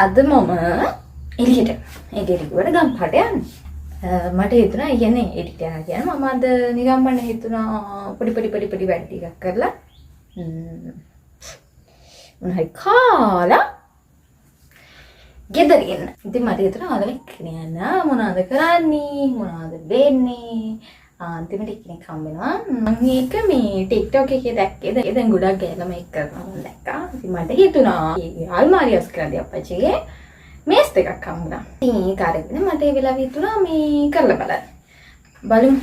අද මම එළියට ගිහුවට ගම්පහට යන්න. මට හිතුණා කියන්නේ එළියට යනවා කියන්නේ මම අද නිකන් මම හිතුණා පොඩි වැඩ ටිකක් කරලා මොනහරි කාලා ගෙදර එන්න. ඉතින් මට හිතුණා ආලම එක්කනේ යන්න මොනවද කරන්නේ මොනවද වෙන්නේ අන්තිමට එක්කෙනෙක් හම්බ වෙනවා. මම මේක මේ TikTok එකේ දැක්කේ. දැන් ගොඩක් ගෑනම එක් කරනවා මම දැක්කා. ඉතින් මට හිතුණා අල්මාරියස් කරලා අප්පච්චිගේ මේස් දෙකක් හම්බුණා. ඉතින් ඒක අරගෙන මට ඒ වෙලාවෙ හිතුණා මේ කරලා බලන්න. බලමු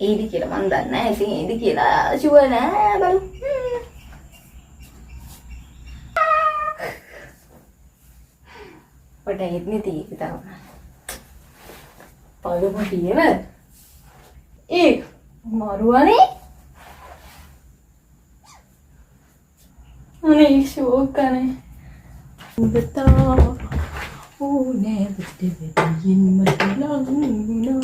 ඒදි කියලා මන් දන්නේ නැහැ. ඉතින් ඒදි කියලා ෂුවර් නෑ බලමු. What I need to eat down. Palu here. Ek maruani. Ane shokane. Beta. Oh ne bete bete yin matlang no.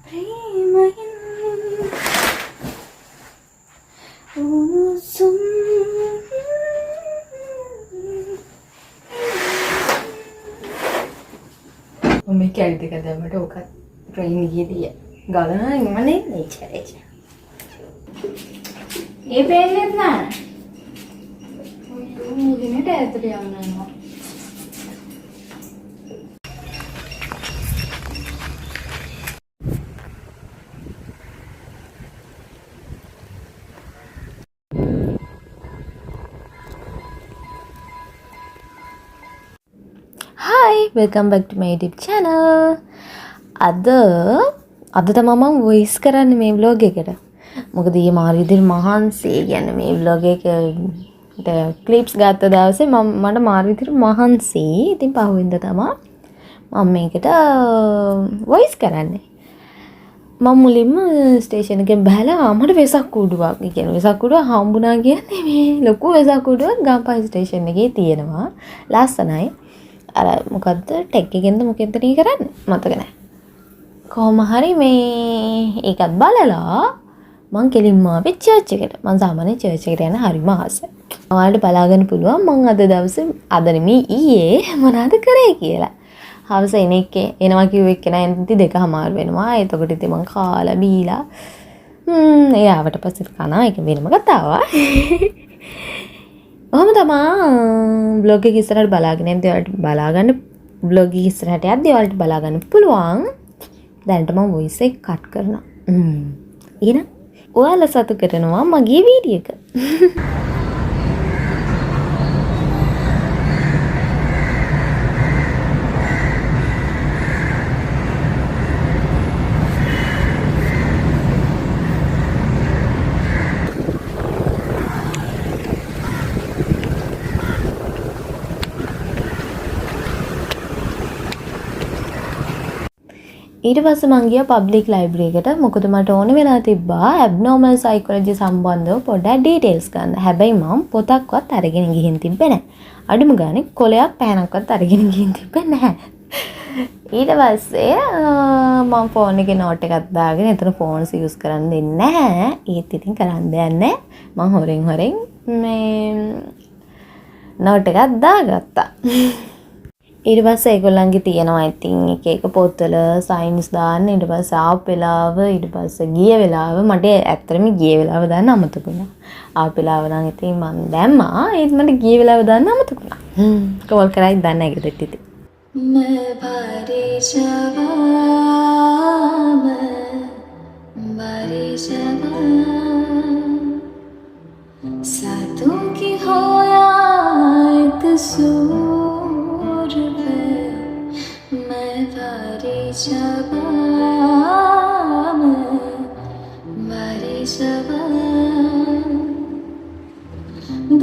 Premahin. Unusum. මම කැලි දෙක දැම්මට ඕක ට්‍රේන් ගියදී ගලන ඉන්නනේ නේචර්. ඒ පෙන්නේ නැහැ. ඔය මුලින්ට ඇතුලට යනවා. Hi, welcome back to my YouTube channel. අද තමයි මම voice කරන්නේ මේ vlog එකට. මොකද ඊයේ මාළු විදිහට මහන්සි කියන්නේ මේ vlog එකට clips ගත්ත දවසේ මට මාළු විදිහට මහන්සි. ඉතින් පහුවෙන්ද තමයි මම මේකට voice කරන්නේ. මම මුලින්ම ස්ටේෂන් එකෙන් බහලා මට වෙසක් කූඩුවක්. ඒ කියන්නේ වෙසක් කූඩුව හම්බුණා කියන්නේ මේ ලොකු වෙසක් කූඩුවක් ගම්පහ ස්ටේෂන් එකේ තියෙනවා. ලස්සනයි. අර මොකද්ද ටෙක් එකෙන්ද මොකෙන්ද නේ කරන්නේ මතක නැහැ. කොහොම හරි මේ ඒකත් බලලා මං කෙලින්ම ආවේ චර්ච් එකට. මං සාමාන්‍ය චර්ච් එකට යන හරිම ආසයි. ඔයාලට බලාගන්න පුළුවන් මං අද දවසේ අද නෙමෙයි ඊයේ මොනවද කරේ කියලා. හවස එනවා කිව්ව එක්කෙනා එන්ටි 2:00 වෙනවා. එතකොට ඉතින් මං කාලා බීලා ඒ ආවට පස්සේ කනවා ඒක වෙනම කතාවක්. ඔහොම තමයි vlog එක ඉස්සරහට බලාගෙන යද්දී ඔයාලට බලාගන්න vlog එක ඉස්සරහට යද්දී ඔයාලට බලාගන්න පුළුවන්. දැනට මම voice එක කට් කරනවා. එහෙනම් ඔයාලා සතු කරනවා මගේ වීඩියෝ එක. ඊට පස්සේ මං ගියා පබ්ලික් ලයිබ්‍රරි එකට. මොකද මට ඕන වෙලා තිබ්බා ඇබ්නෝමල් සයිකොලොජි සම්බන්ධව පොඩ්ඩක් ඩීටේල්ස් ගන්න. හැබැයි මම පොතක්වත් අරගෙන ගිහින් තිබ්බේ නැහැ. අඩුම ගානේ කොලයක් පැනක්වත් අරගෙන ගිහින් තිබ්බේ නැහැ. ඊට පස්සේ මම ෆෝන් එකේ නෝට් එකක් දාගෙන එතන ෆෝන්ස් යූස් කරන්න දෙන්නේ නැහැ. ඒත් ඉතින් කරන්න දෙයක් නැහැ. මම හොරෙන් මේ නෝට් එකක් දාගත්තා. ඊට පස්සේ ඒගොල්ලන්ගේ තියෙනවා ඉතින් එක පොත්වල සයින්ස් දාන්න. ඊට පස්සේ ආපු වෙලාව ඊට පස්සේ ගිය වෙලාව මට ඇත්තටම ගිය වෙලාව දාන්න අමතක වුණා. ආපු වෙලාව නම් ඉතින් මම දැම්මා. ඒත් මට ගිය වෙලාව දාන්න අමතක වුණා. කෝල් කරයි දන්නේ නැහැ ඒකෙත් ඉතින්. मैं भारी जवाम भारी जवाम सातों की होया एक सूर पे मैं भारी जवाम भारी जवाम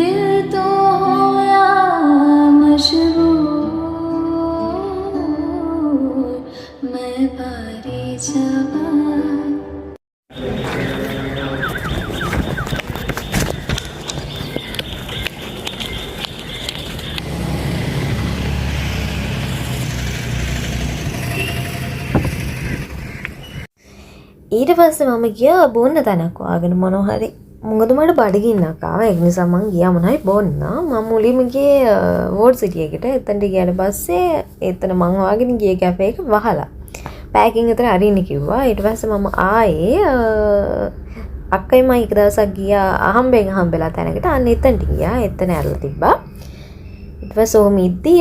दिल तो होया मशहूर मैं भारी जवान. ඊට පස්සේ මම ගියා බොන්න තැනක් හොයාගෙන මොනවා හරි මොකද මට බඩගින්නක් ආවා. ඒක නිසා මං ගියා මොනවයි බොන්න. මම මුලින්ම ගියේ වෝඩ් සිටි එකට. එතනට ගියාට පස්සේ එතන මං හොයාගෙන ගියේ කැෆේ එක වහලා. පැකින් එතන අරින්න කිව්වා. ඊට පස්සේ මම ආයේ අක්කයි මම එක දවසක් ගියා අහම්බෙලා තැනකට. අන්න එතනට ගියා. එතන ඇරලා තිබ්බා. ඊට පස්සේ ඔහොම ඉද්දී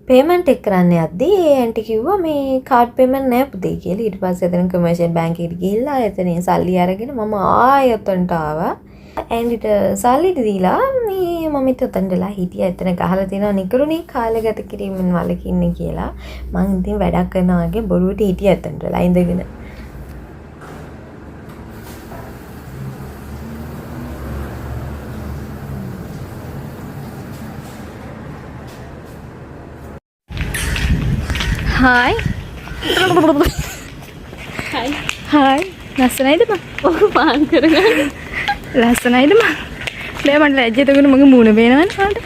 පේමන්ට් එක කරන්න යද්දී ඒ ඇන්ටි කිව්වා මේ කාඩ් පේමන්ට් නෑ පුතේ කියලා. ඊට පස්සේ එතන කමර්ෂියල් බැංක් එකට ගිහිල්ලා එතනින් සල්ලි අරගෙන මම ආයෙ උතන්ට ආවා. ඇන්ටිට සල්ලි දීලා මේ මම උතන්ටලා හිටියා. එතන ගහලා තියෙනවා නිකරුණේ කාලගත කිරීමෙන් වළකින්නේ කියලා. මං ඉතින් වැඩක් කරනවා වගේ බොරුවට හිටියා එතනටලා ඉඳගෙන. Hai. Hai. Hai. ලස්සනයිද මං? ඔව් පාන් කරගන්න. ලස්සනයිද මං? නෑ මට ලැජ්ජ හිතගෙන මගේ මූණ පේනවනේ කාට?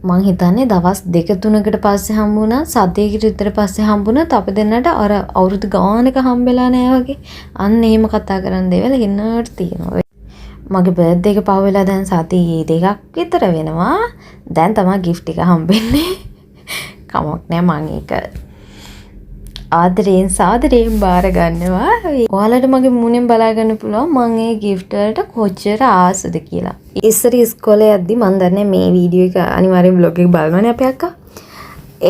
මං හිතන්නේ දවස් 2-3කට පස්සේ හම්බුණා, සතියකට විතර පස්සේ හම්බුණත් අපි දෙන්නට අර අවුරුදු ගානක හම්බෙලා නෑ වගේ. අන්න එහෙම කතා කරන් දේවල් එන්නට තියෙනවා. මගේ බර්ත්ඩේ එක පහ වෙලා දැන් සති 2ක් විතර වෙනවා. දැන් තමයි gift එක හම්බෙන්නේ. කමක් නෑ මං ඒක ආදරයෙන් සාදරයෙන් බාර ගන්නවා. ඔයාලට මගේ මූණෙන් බලා ගන්න පුළුවන් මං ඒ gift වලට කොච්චර ආසද කියලා. ඉස්සර ඉස්කෝලේ යද්දි මන් දන්නේ මේ වීඩියෝ එක අනිවාර්යෙන් vlog එක බලනවනේ අපේ අක්කා.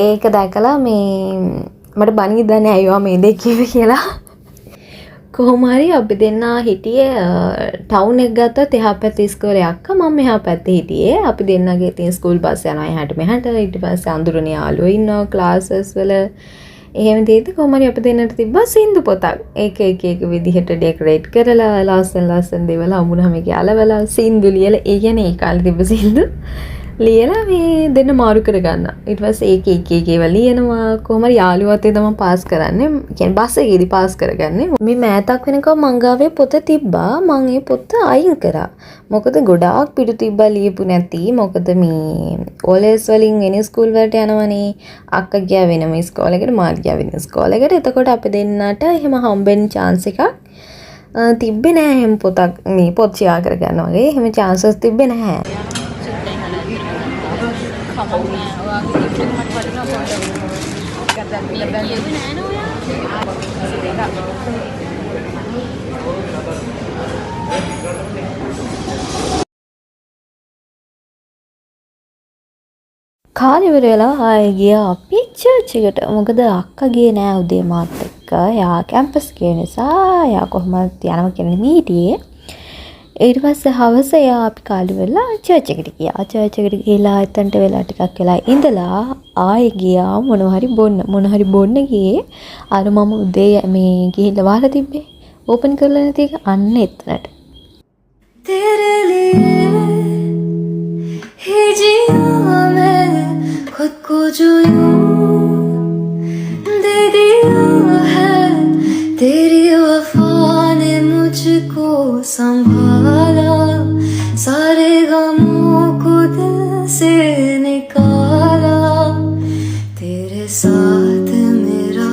ඒක දැකලා මේ මට බණී දන්නේ අයියෝ මේ දෙක කිව්වේ කියලා. කොහොම හරි අපි දෙන්න හිටියේ ටවුන් එක ගත්තත් එහා පැත්තේ ඉස්කෝලේ අක්කා මම මෙහා පැත්තේ හිටියේ. අපි දෙන්නගේ තියෙන ස්කූල් බස් යනවා එහාට මෙහාට. ඊට පස්සේ අඳුරනේ යාළුවෝ ඉන්නවා ක්ලාසස් වල. එහෙම දෙයිද කොහොම හරි අපි දෙන්නට තිබ්බා සින්දු පොතක්. ඒක එක විදිහට ඩෙකොරේට් කරලා ලස්සන දේවල් හම්බුනහම ඒක අලවලා සින්දු ලියලා ඒ කියන්නේ ඒ කාලේ තිබ්බ සින්දු ලියලා මේ දෙන්න මාරු කරගන්න. ඊට පස්සේ ඒක ඒවා ලියනවා. කොහොම හරි යාළුවෝත් ඒ තමයි පාස් කරන්නේ. කියන්නේ බස් එකේදී පාස් කරගන්නේ. මේ මෑතක් වෙනකම් මං ගාවේ පොත තිබ්බා. මං ඒ පොත අයින් කරා. මොකද ගොඩාක් පිටු තිබ්බා ලියපු නැති. මොකද මේ ඕලෙස් වලින් වෙන ස්කූල් වලට යනවනේ. අක්කා ගියා වෙනම ඉස්කෝලේකට මාත් ගියා වෙන ඉස්කෝලේකට. එතකොට අපි දෙන්නට එහෙම හම්බෙන්න chance එකක් තිබ්බේ නෑ. එහෙම පොතක් මේ පොත් ෂෙයා කරගන්න වගේ එහෙම chances තිබ්බේ නැහැ. කාලේ ඉවර වෙලා ආයෙ ගියා අපි චර්ච් එකට. මොකද අක්කා ගියේ නෑ උදේ මාත් එක්ක. එයා කැම්පස් ගිය නිසා එයා කොහොමද යනවා කියලා හිටියේ. ඊට පස්සේ හවස එයා අපි කාලේ වෙලා චර්ච් එකට ගියා. චර්ච් එකට ගිහලා එතනට වෙලා ටිකක් වෙලා ඉඳලා ආයෙ ගියා මොන හරි බොන්න ගියේ. අර මම උදේ මේ ගිහිල්ලා වහලා තිබ්බේ. ඕපන් කරලා නැති එක අන්න එතනට. तेरे लिए ही जिया मैंने खुद को जो यूं दे दिया है तेरी वफा ने मुझको संभाला सारे गमों को दिल से निकाला तेरे साथ मेरा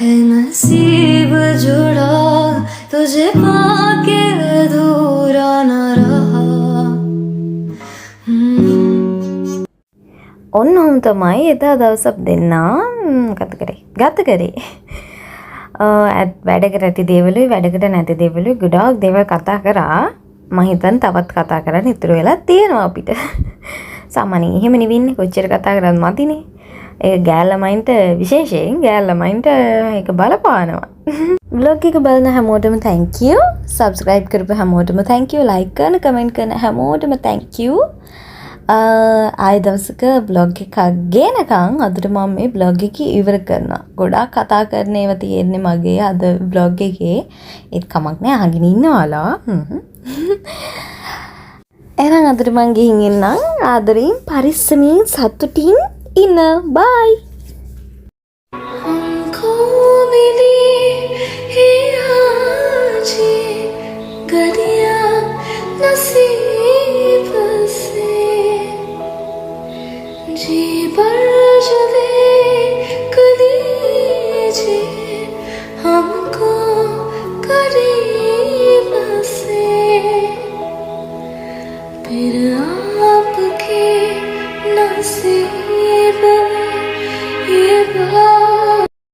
है नसीब जुड़ा तुझे पाके अधूरा न रहा. ඔන්නෝම් තමයි එදා දවසක් දෙන්නා ගත කරේ. වැඩකට ඇති දේවලුයි වැඩකට නැති දේවලුයි ගොඩාක් දේවල් කතා කරා. මම හිතන් තවත් කතා කරන්න ඉතුරු වෙලා තියෙනවා අපිට. සාමාන්‍යයෙන් එහෙම නෙවෙන්නේ කොච්චර කතා කරත් මතිනේ. ඒක ගෑල් ළමයින්ට විශේෂයෙන් ගෑල් ළමයින්ට ඒක බලපානවා. vlog එක බලන හැමෝටම thank you. subscribe කරපු හැමෝටම thank you. like කරන comment කරන හැමෝටම thank you. ආයෙ දවසක vlog එකක් ගේනකම් අදට මම මේ vlog එක ඉවර කරනවා. ගොඩාක් කතා කරන ඒවා තියෙන්නේ මගේ අද vlog එකේ. ඒත් කමක් නෑ අහගෙන ඉන්නවාලා. එහෙනම් අදට මං ගිහින් එන්නම්. ආදරෙන් පරිස්සමින් සතුටින් ඉන්න. bye. हमको मिली ही आज गलियां नसीब